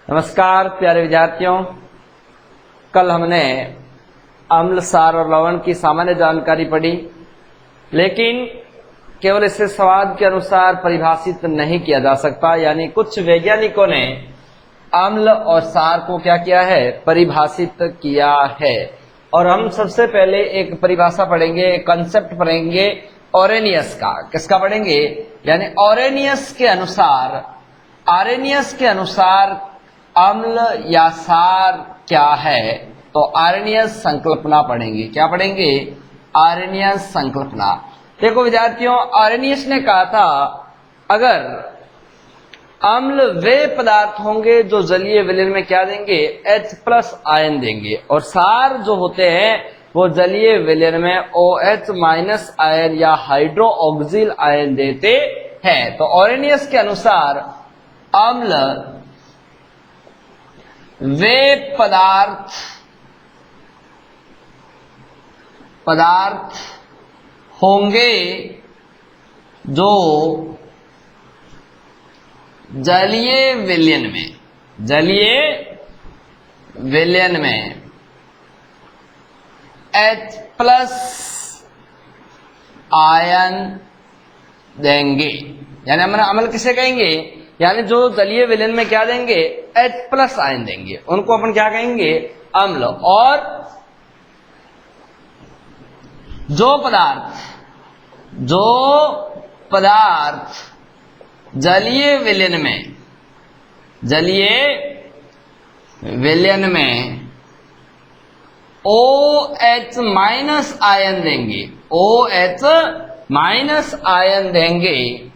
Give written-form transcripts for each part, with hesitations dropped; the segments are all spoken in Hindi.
नमस्कार प्यारे विद्यार्थियों, कल हमने अम्ल, सार और लवण की सामान्य जानकारी पढ़ी, लेकिन केवल इसे स्वाद के अनुसार परिभाषित नहीं किया जा सकता। यानी कुछ वैज्ञानिकों ने अम्ल और सार को क्या किया है, परिभाषित किया है। और हम सबसे पहले एक परिभाषा पढ़ेंगे, कंसेप्ट पढ़ेंगे ऑरेनियस का। किसका पढ़ेंगे? यानी आर्हेनियस के अनुसार अम्ल या सार क्या है, तो आर्हेनियस संकल्पना पढ़ेंगे। क्या पढ़ेंगे? आर्हेनियस संकल्पना। देखो विद्यार्थियों, आर्हेनियस ने कहा था अगर अम्ल वे पदार्थ होंगे जो जलीय विलयन में क्या देंगे, H+ आयन देंगे, और सार जो होते हैं वो जलीय विलयन में OH- आयन या हाइड्रोक्सिल आयन देते हैं। तो आर्हेनियस के अनुसार अम्ल वे पदार्थ होंगे जो जलीय विलयन में H+ आयन देंगे। यानी हम अम्ल किसे कहेंगे? यानी जो जलीय विलयन में क्या देंगे, H+ आयन देंगे, उनको अपन क्या कहेंगे, अम्ल। और जो पदार्थ जलीय विलयन में OH- आयन देंगे, OH- आयन देंगे,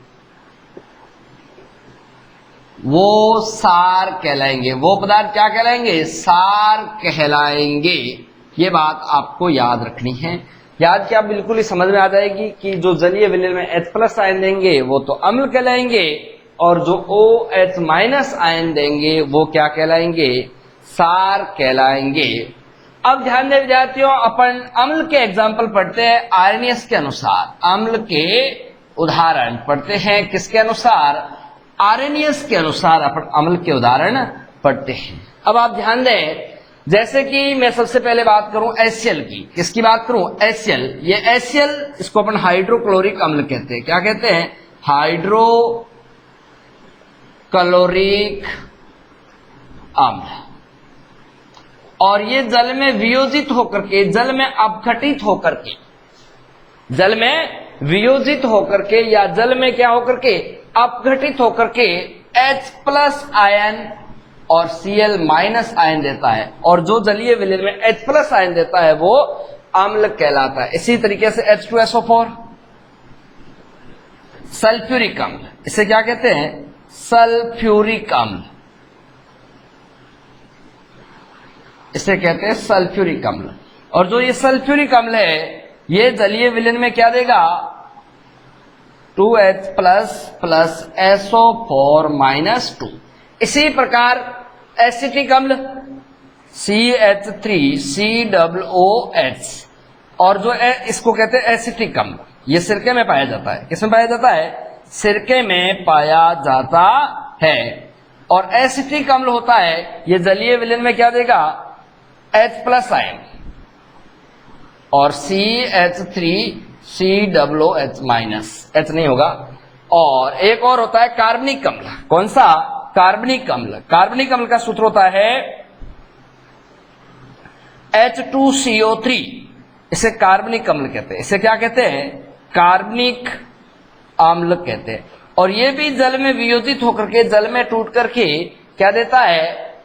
वो सार कहलाएंगे। वो पदार्थ क्या कहलाएंगे? सार कहलाएंगे। ये बात आपको याद रखनी है। याद क्या, बिल्कुल ही समझ में आ जाएगी कि जो जलीय विलयन में H+ आयन देंगे वो तो अम्ल कहलाएंगे, और जो OH- आयन देंगे वो क्या कहलाएंगे, सार कहलाएंगे। अब ध्यान दें विद्यार्थियों, अपन अम्ल के एग्जाम्पल पढ़ते हैं आर्हेनियस के अनुसार। अम्ल के उदाहरण पढ़ते हैं किसके अनुसार? आर्हेनियस के अनुसार अपन अम्ल के उदाहरण पढ़ते हैं। अब आप ध्यान दें, जैसे कि मैं सबसे पहले बात करूं HCl की। किसकी बात करूं? HCl। ये HCl, इसको अपन हाइड्रोक्लोरिक अम्ल कहते हैं। क्या कहते हैं? हाइड्रोक्लोरिक अम्ल। और ये जल में वियोजित होकर के, जल में अपघटित होकर के या जल में क्या होकर के, अपघटित होकर के H+ आयन और Cl- आयन देता है। और जो जलीय विलयन में H+ आयन देता है वो अम्ल कहलाता है। इसी तरीके से H2SO4 सल्फ्यूरिक अम्ल, इसे क्या कहते हैं? सल्फ्यूरिक अम्ल, इसे कहते हैं सल्फ्यूरिक अम्ल। और जो ये सल्फ्यूरिक अम्ल है ये जलीय विलयन में क्या देगा, 2H+ + SO4-2। इसी प्रकार एसिटिक अम्ल CH3COOH, और जो इसको कहते हैं एसिटिक अम्ल, ये सिरके में पाया जाता है। किसमें पाया जाता है? सिरके में पाया जाता है। और एसिटिक अम्ल होता है, ये जलीय विलयन में क्या देगा, H+ आयन और CH3COOH-, H नहीं होगा। और एक और होता है कार्बनिक अम्ल। कौन सा? कार्बनिक अम्ल। कार्बनिक अम्ल का सूत्र होता है H2CO3। इसे कार्बनिक अम्ल कहते हैं। इसे क्या कहते हैं? कार्बनिक अम्ल कहते हैं। और ये भी जल में वियोजित होकर के, जल में टूट करके क्या देता है,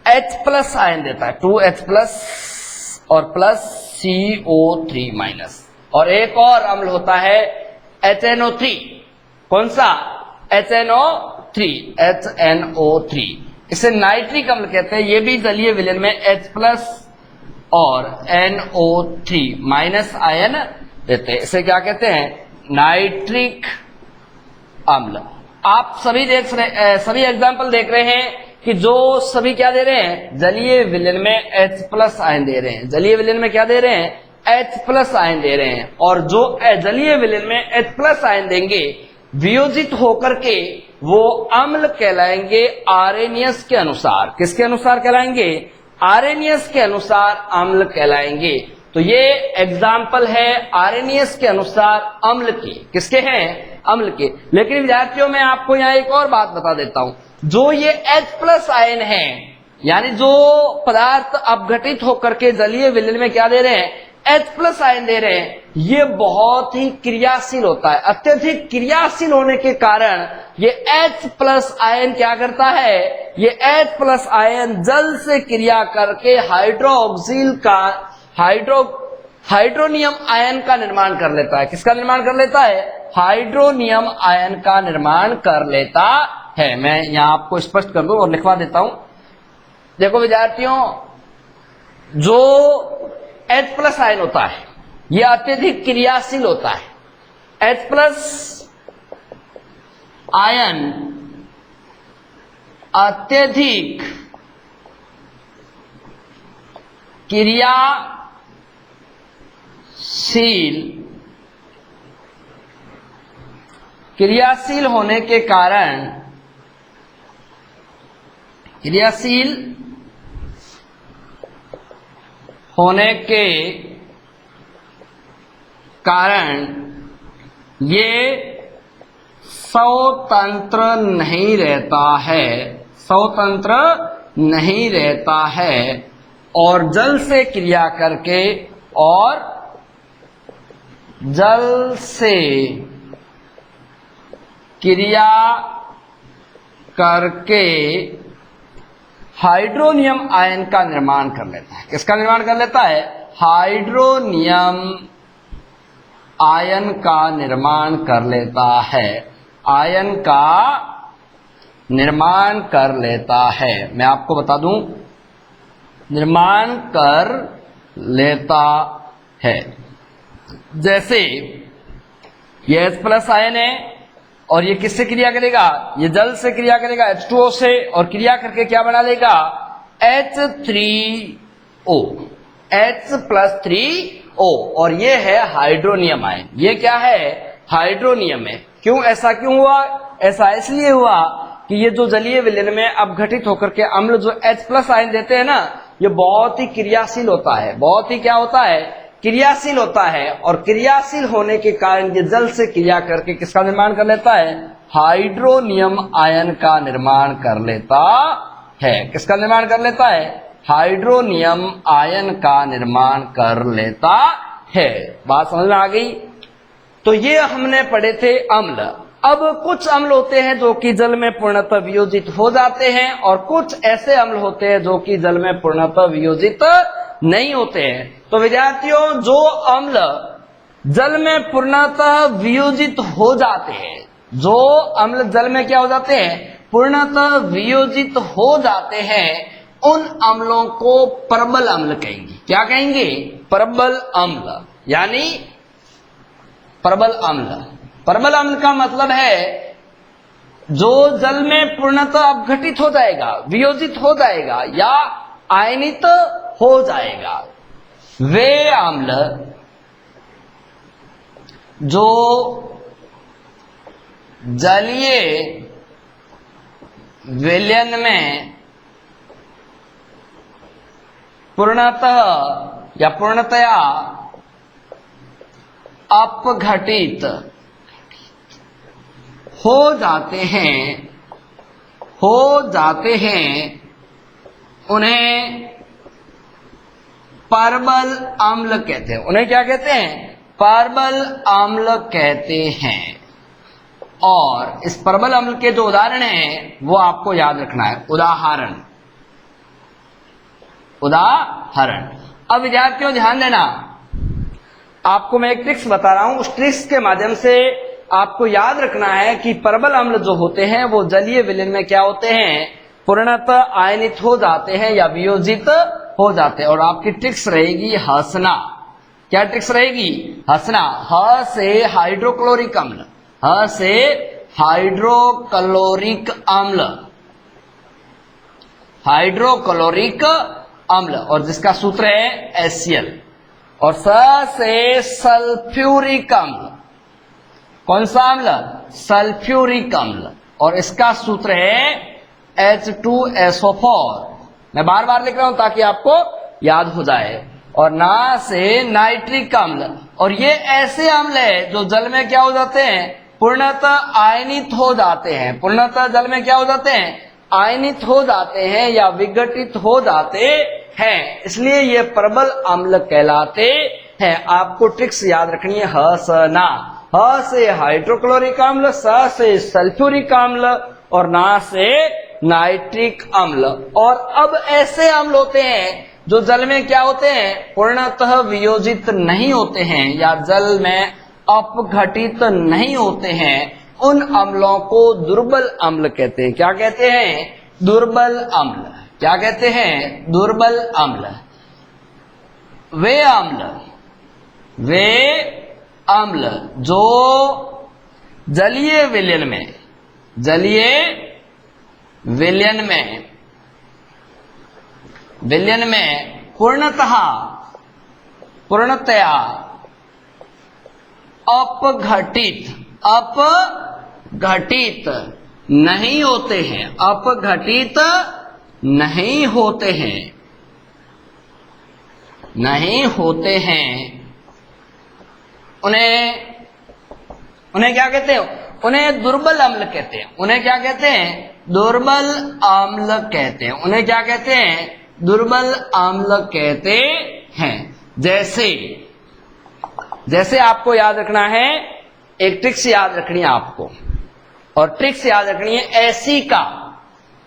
H+ आयन देता है, 2H+ और +CO3-। और एक और अम्ल होता है HNO3। कौन सा? HNO3। इसे नाइट्रिक अम्ल कहते हैं। ये भी जलीय विलयन में H+ और NO3- आयन देते हैं। इसे क्या कहते हैं? नाइट्रिक अम्ल। आप सभी एग्जाम्पल देख रहे हैं कि जो सभी क्या दे रहे हैं, जलीय विलयन में H+ आयन दे रहे हैं। जलीय विलयन में क्या दे रहे हैं? H+ आयन दे रहे हैं। और जो जलीय विलयन में H+ आयन देंगे, वियोजित होकर के वो अम्ल कहलाएंगे आर्हेनियस के अनुसार। किसके अनुसार कहलाएंगे? आर्हेनियस के अनुसार अम्ल कहलाएंगे। तो ये एग्जाम्पल है आर्हेनियस के अनुसार अम्ल के। किसके हैं? अम्ल के। लेकिन विद्यार्थियों मैं आपको यहाँ एक और बात बता देता हूं, जो ये H+ आयन है, यानी जो पदार्थ अपघटित होकर के जलीय विलयन में क्या दे रहे हैं? H+ आयन दे रहे हैं। ये बहुत ही क्रियाशील होता है। अत्यधिक क्रियाशील होने के कारण ये H+ आयन क्या करता है? ये H+ आयन जल से क्रिया करके हाइड्रोनियम आयन का निर्माण कर लेता है। किसका निर्माण कर लेता है? हाइड्रोनियम आयन का निर्माण कर लेता है। मैं यहां आपको स्पष्ट कर दूं और लिखवा देता हूं। देखो विद्यार्थियों, जो H+ आयन होता है यह अत्यधिक क्रियाशील होता है। H+ आयन अत्यधिक क्रियाशील होने के कारण ये स्वतंत्र नहीं रहता है और जल से क्रिया करके हाइड्रोनियम आयन का निर्माण कर लेता है। किसका निर्माण कर लेता है? हाइड्रोनियम आयन का निर्माण कर लेता है। आयन का निर्माण कर लेता है। मैं आपको बता दूं, निर्माण कर लेता है। जैसे ये H+ आयन है और ये किससे क्रिया करेगा? ये जल से क्रिया करेगा, H2O से, और क्रिया करके क्या बना लेगा? H3O, H+3O। और ये है हाइड्रोनियम आयन। ये क्या है? हाइड्रोनियम है। क्यों? ऐसा क्यों हुआ? ऐसा इसलिए हुआ कि ये जो जलीय विलयन में अपघटित होकर के अम्ल जो H+ आयन देते हैं ना, ये बहुत ही क्रियाशील होता है। बहुत ही क्या होता है? क्रियाशील होता है। और क्रियाशील होने के कारण ये जल से क्रिया करके किसका निर्माण कर लेता है? हाइड्रोनियम आयन का निर्माण कर लेता है। किसका निर्माण कर लेता है? हाइड्रोनियम आयन का निर्माण कर लेता है। बात समझ में आ गई? तो ये हमने पढ़े थे अम्ल। अब कुछ अम्ल होते हैं जो कि जल में पूर्णतः वियोजित हो जाते हैं और कुछ ऐसे अम्ल होते हैं जो कि जल में पूर्णतः वियोजित नहीं होते हैं। तो विद्यार्थियों, जो अम्ल जल में पूर्णतः वियोजित हो जाते हैं, जो अम्ल जल में क्या हो जाते हैं? पूर्णतः वियोजित हो जाते हैं, उन अम्लों को प्रबल अम्ल कहेंगे। क्या कहेंगे? प्रबल अम्ल। यानी प्रबल अम्ल। प्रबल अम्ल का मतलब है जो जल में पूर्णतः अपघटित हो जाएगा, वियोजित हो जाएगा या आयनित हो जाएगा। वे अम्ल जो जलीय विलयन में पूर्णतः या पूर्णतया अपघटित हो जाते हैं, उन्हें प्रबल अम्ल कहते हैं। उन्हें क्या कहते हैं? प्रबल अम्ल कहते हैं। और इस प्रबल अम्ल के जो उदाहरण हैं वो आपको याद रखना है। उदाहरण। अब विद्यार्थियों ध्यान देना, आपको मैं एक ट्रिक्स बता रहा हूं। उस ट्रिक्स के माध्यम से आपको याद रखना है कि प्रबल अम्ल जो होते हैं वो जलीय विलयन में क्या होते हैं? पूर्णतः आयनित हो जाते हैं या वियोजित हो जाते हैं। और आपकी ट्रिक्स रहेगी हंसना। क्या ट्रिक्स रहेगी? हंसना। ह से हाइड्रोक्लोरिक अम्ल, ह से हाइड्रोक्लोरिक अम्ल, हाइड्रोक्लोरिक अम्ल, और जिसका सूत्र है HCl। और स से सल्फ्यूरिक अम्ल। कौन सा अम्ल? सल्फ्यूरिक अम्ल। और इसका सूत्र है H2SO4। मैं बार बार लिख रहा हूं ताकि आपको याद हो जाए। और ना से नाइट्रिक अम्ल, और ये ऐसे अम्ल है जो जल में क्या हो जाते हैं, पूर्णतः आयनित हो जाते हैं। पूर्णतः जल में क्या हो जाते हैं, आयनित हो जाते हैं या विघटित हो जाते हैं, इसलिए ये प्रबल अम्ल कहलाते हैं। आपको ट्रिक्स याद रखनी है, ह स ना। ह से हाइड्रोक्लोरिक अम्ल, स से सल्फ्यूरिक अम्ल और ना से नाइट्रिक अम्ल। और अब ऐसे अम्ल होते हैं जो जल में क्या होते हैं, पूर्णतः वियोजित नहीं होते हैं या जल में अपघटित नहीं होते हैं। उन अम्लों को दुर्बल अम्ल कहते हैं। क्या कहते हैं, दुर्बल अम्ल। क्या कहते हैं, दुर्बल अम्ल। वे अम्ल जो जलीय विलयन में पूर्णतया अपघटित नहीं होते हैं, अपघटित नहीं होते हैं, उन्हें क्या कहते हैं, उन्हें दुर्बल अम्ल कहते हैं। उन्हें क्या कहते हैं, दुर्बल अम्ल कहते हैं। उन्हें क्या कहते हैं, दुर्बल अम्ल कहते हैं। जैसे आपको याद रखना है, एक ट्रिक्स याद रखनी है आपको, और ट्रिक्स याद रखनी है एसी का।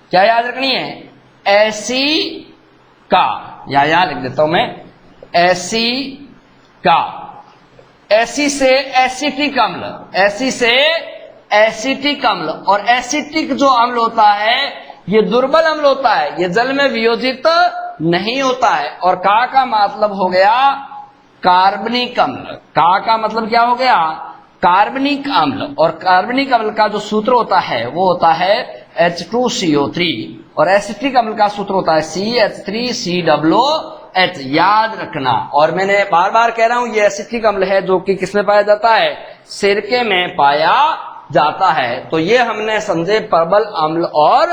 क्या याद रखनी है, एसी का, या यहां लिख देता हूं मैं, एसी का। एसी से एसिटिक अम्ल, एसी से एसिटिक अम्ल। और एसिटिक जो अम्ल होता है ये दुर्बल अम्ल होता है, ये जल में वियोजित नहीं होता है। और का मतलब हो गया कार्बनिक अम्ल। का मतलब क्या हो गया, कार्बनिक अम्ल। और कार्बनिक अम्ल का जो सूत्र होता है वो होता है H2CO3, और एसिटिक अम्ल का सूत्र होता है CH3COOH। याद रखना। और मैंने बार बार कह रहा हूं ये एसिटिक अम्ल है जो कि किसमें पाया जाता है, सिरके में पाया जाता है। तो ये हमने समझे प्रबल अम्ल और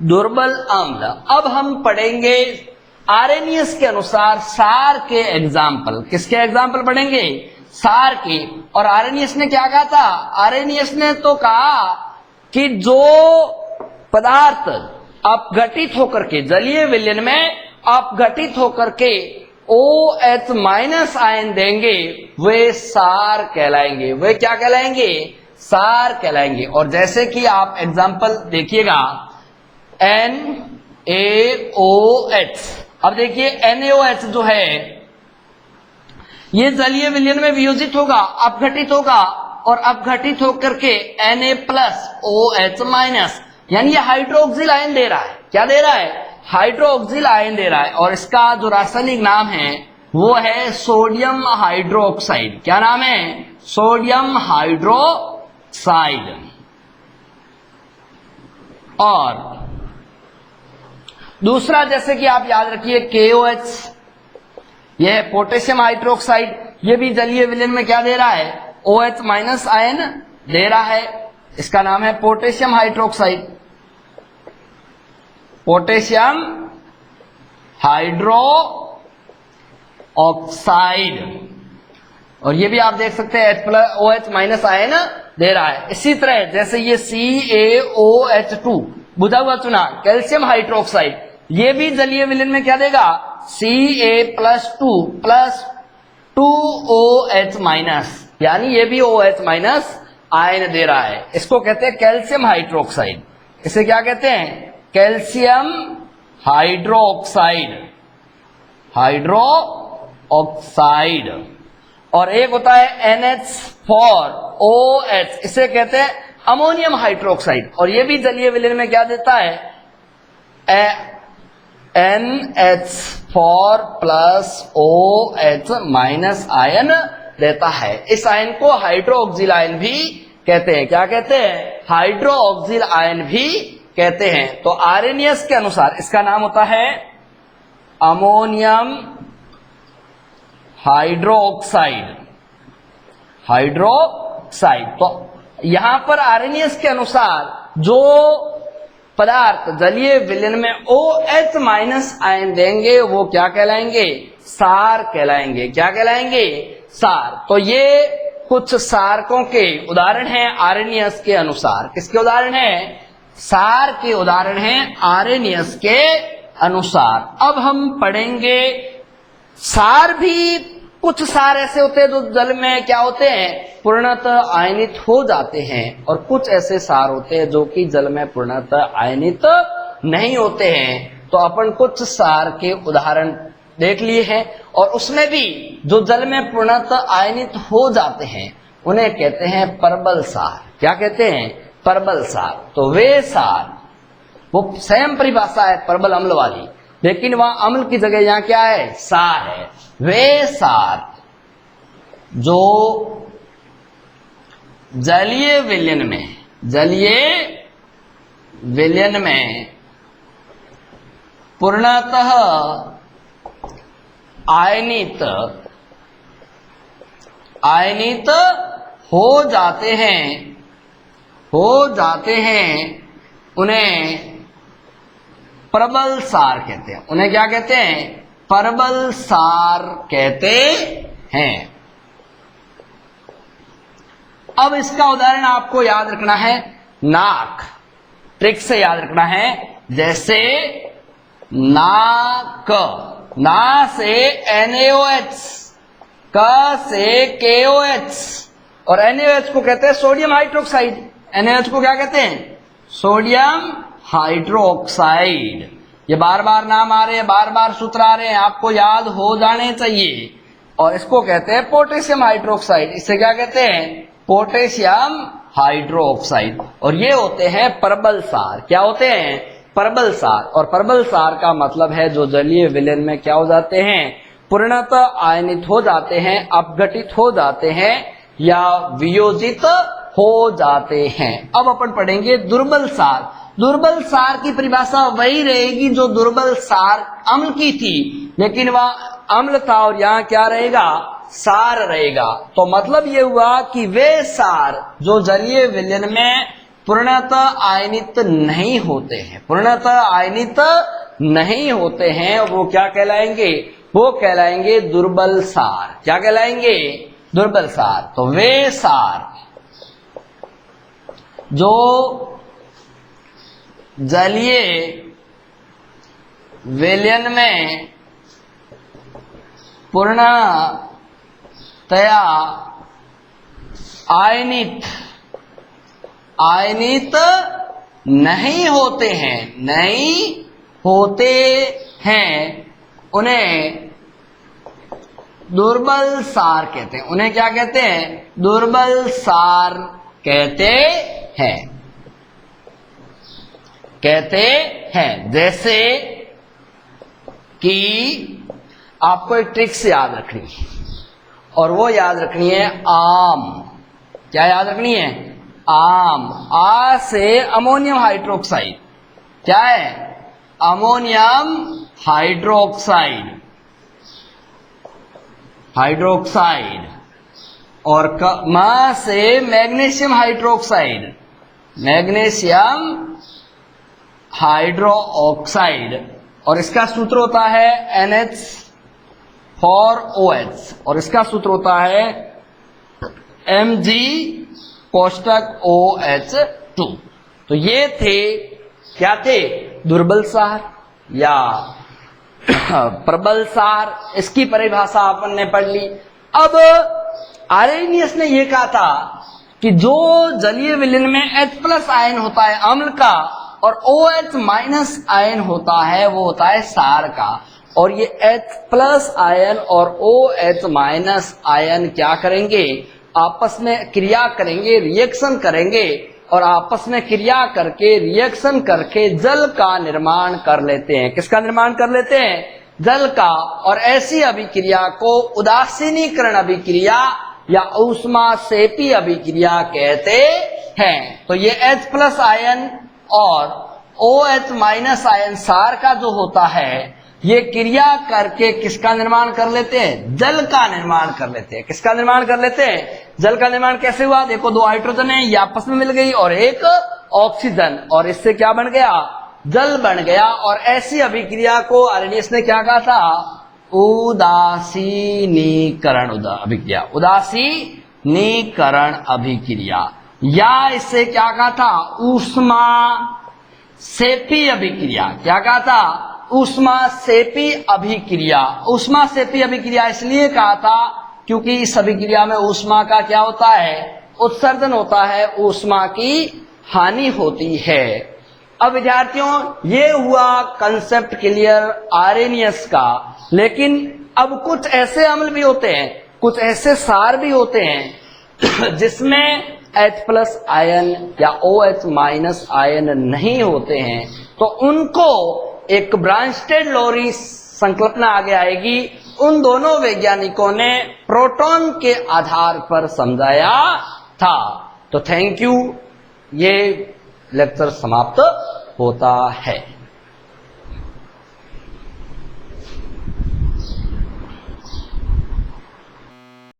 दुर्बल अम्ल। अब हम पढ़ेंगे आर्हेनियस के अनुसार सार के एग्जाम्पल। किसके एग्जाम्पल पढ़ेंगे, सार के। और आर्हेनियस ने क्या कहा था, आर्हेनियस ने तो कहा कि जो पदार्थ अपघटित होकर के जलीय विलयन में अपघटित होकर के OH- आयन देंगे वे सार कहलाएंगे। वे क्या कहलाएंगे, सार कहलाएंगे। और जैसे कि आप एग्जाम्पल देखिएगा, NaOH। अब देखिए NaOH जो है ये जलीय विलयन में वियोजित होगा, अपघटित होगा, और अपघटित होकर के Na+OH-, यानी ये हाइड्रोक्सिल आयन दे रहा है। क्या दे रहा है, हाइड्रोक्सिल आयन दे रहा है। और इसका जो रासायनिक नाम है वो है सोडियम हाइड्रोक्साइड। क्या नाम है, सोडियम हाइड्रोक्साइड। और दूसरा जैसे कि आप याद रखिए KOH, यह है पोटेशियम हाइड्रोक्साइड। यह भी जलीय विलयन में क्या दे रहा है, OH- आयन दे रहा है। इसका नाम है पोटेशियम हाइड्रोक्साइड, पोटेशियम हाइड्रोक्साइड। और ये भी आप देख सकते हैं OH- आयन दे रहा है। इसी तरह जैसे ये CaOH2 बुझा हुआ चुना, कैल्शियम हाइड्रोक्साइड, ये भी जलीय विलयन में क्या देगा, Ca+2+2OH-, यानी ये भी OH- आयन दे रहा है। इसको कहते हैं कैल्शियम हाइड्रोक्साइड। इसे क्या कहते हैं, कैल्शियम हाइड्रोक्साइड, हाइड्रोक्साइड। और एक होता है NH4OH, इसे कहते हैं अमोनियम हाइड्रोक्साइड। और ये भी जलीय विलयन में क्या देता है, NH4+OH- आयन देता है। इस आयन को हाइड्रोक्सिल आयन भी कहते हैं। क्या कहते हैं, हाइड्रोक्सिल आयन भी कहते हैं। तो आर्हेनियस के अनुसार इसका नाम होता है अमोनियम हाइड्रोक्साइड, हाइड्रोक्साइड। तो यहां पर आर्हेनियस के अनुसार जो पदार्थ जलीय विलयन में OH माइनस आयन देंगे वो क्या कहलाएंगे, सार कहलाएंगे। क्या कहलाएंगे, सार। तो ये कुछ सारकों के उदाहरण हैं आर्हेनियस के अनुसार। किसके उदाहरण हैं, सार के उदाहरण हैं आर्हेनियस के अनुसार। अब हम पढ़ेंगे सार भी, कुछ सार ऐसे होते हैं जो जल में क्या होते हैं, पूर्णतः आयनित हो जाते हैं, और कुछ ऐसे सार होते हैं जो कि जल में पूर्णतः आयनित नहीं होते हैं। तो अपन कुछ सार के उदाहरण देख लिए हैं, और उसमें भी जो जल में पूर्णतः आयनित हो जाते हैं उन्हें कहते हैं परबल सार। क्या कहते हैं, परबल सार। तो वे सार, वो स्वयं परिभाषा है परबल अम्ल वाली, लेकिन वहां अम्ल की जगह यहां क्या है, सार है। वे सार जो जलीय विलयन में पूर्णतः आयनित हो जाते हैं उन्हें प्रबल सार कहते हैं। उन्हें क्या कहते हैं, प्रबल सार कहते हैं। अब इसका उदाहरण आपको याद रखना है, नाक, ट्रिक से याद रखना है। जैसे नाक, ना से NaOH, क से KOH, और NaOH को कहते हैं सोडियम हाइड्रोक्साइड। NaOH को क्या कहते हैं, सोडियम हाइड्रोक्साइड। ये बार बार नाम आ रहे हैं, बार बार सूत्र आ रहे हैं, आपको याद हो जाने चाहिए। और इसको कहते हैं पोटेशियम हाइड्रोक्साइड। इसे क्या कहते हैं, पोटेशियम हाइड्रोक्साइड। और ये होते हैं प्रबल सार। क्या होते हैं, प्रबल सार। और प्रबल सार का मतलब है जो जलीय विलयन में क्या हो जाते हैं, पूर्णतः आयनित हो जाते हैं, अपघटित हो जाते हैं, या वियोजित हो जाते हैं। अब अपन पढ़ेंगे दुर्बल सार। दुर्बल सार की परिभाषा वही रहेगी जो दुर्बल सार अम्ल की थी, लेकिन वह अम्ल था और यहां क्या रहेगा, सार रहेगा। तो मतलब ये हुआ कि वे सार जो जलीय विलयन में पूर्णतः आयनित नहीं होते हैं, पूर्णतः आयनित नहीं होते हैं, वो क्या कहलाएंगे, वो कहलाएंगे दुर्बल सार। क्या कहलाएंगे, दुर्बल सार। तो वे सार जो जलीय विलयन में पूर्णतया आयनित नहीं होते हैं, उन्हें दुर्बल सार कहते हैं। उन्हें क्या कहते हैं, दुर्बल सार कहते हैं। जैसे कि आपको एक ट्रिक्स याद रखनी है, और वो याद रखनी है आम। क्या याद रखनी है, आम। आ से अमोनियम हाइड्रोक्साइड। क्या है, अमोनियम हाइड्रोक्साइड, और म से मैग्नीशियम हाइड्रोक्साइड, मैग्नीशियम हाइड्रोक्साइड, और इसका सूत्र होता है NH4OH, और इसका सूत्र होता है Mg कोष्टक OH2। तो ये थे, क्या थे, दुर्बल सार या प्रबल सार। इसकी परिभाषा अपन ने पढ़ ली। अब आर्हेनियस ने यह कहा था कि जो जलीय विलयन में H+ आयन होता है अम्ल का, और OH- आयन होता है वो होता है सार का। और ये H+ आयन और OH- आयन क्या करेंगे, आपस में क्रिया करेंगे, रिएक्शन करेंगे, और आपस में क्रिया करके, रिएक्शन करके जल का निर्माण कर लेते हैं। किसका निर्माण कर लेते हैं, जल का। और ऐसी अभिक्रिया को उदासीनीकरण अभिक्रिया या ऊष्माक्षेपी अभिक्रिया कहते हैं। तो ये H+ आयन और OH- आयन सार का जो होता है, ये क्रिया करके किसका निर्माण कर लेते हैं? जल का निर्माण कर लेते हैं। किसका निर्माण कर लेते हैं? जल का निर्माण कैसे हुआ? देखो, दो हाइड्रोजन है, ये आपस में मिल गई और एक ऑक्सीजन, और इससे क्या बन गया? जल बन गया। और ऐसी अभिक्रिया को आर्यनियस ने क्या कहा था? उदासीनीकरण अभिक्रिया, उदासीनीकरण अभिक्रिया, या इससे क्या कहा था? ऊष्मा सेपी अभिक्रिया। क्या कहा था? ऊष्मा सेपी अभिक्रिया। ऊष्मा सेपी अभिक्रिया इसलिए कहा था क्योंकि इस अभिक्रिया में ऊष्मा का क्या होता है? उत्सर्जन होता है, ऊष्मा की हानि होती है। अब विद्यार्थियों, ये हुआ कंसेप्ट क्लियर आर्यनियस का। लेकिन अब कुछ ऐसे अम्ल भी होते हैं, कुछ ऐसे सार भी होते हैं जिसमें H+ आयन या OH- आयन नहीं होते हैं, तो उनको एक ब्रांस्टेड-लोरी संकल्पना आगे आएगी। उन दोनों वैज्ञानिकों ने प्रोटॉन के आधार पर समझाया था। तो थैंक यू, ये लेक्चर समाप्त होता है।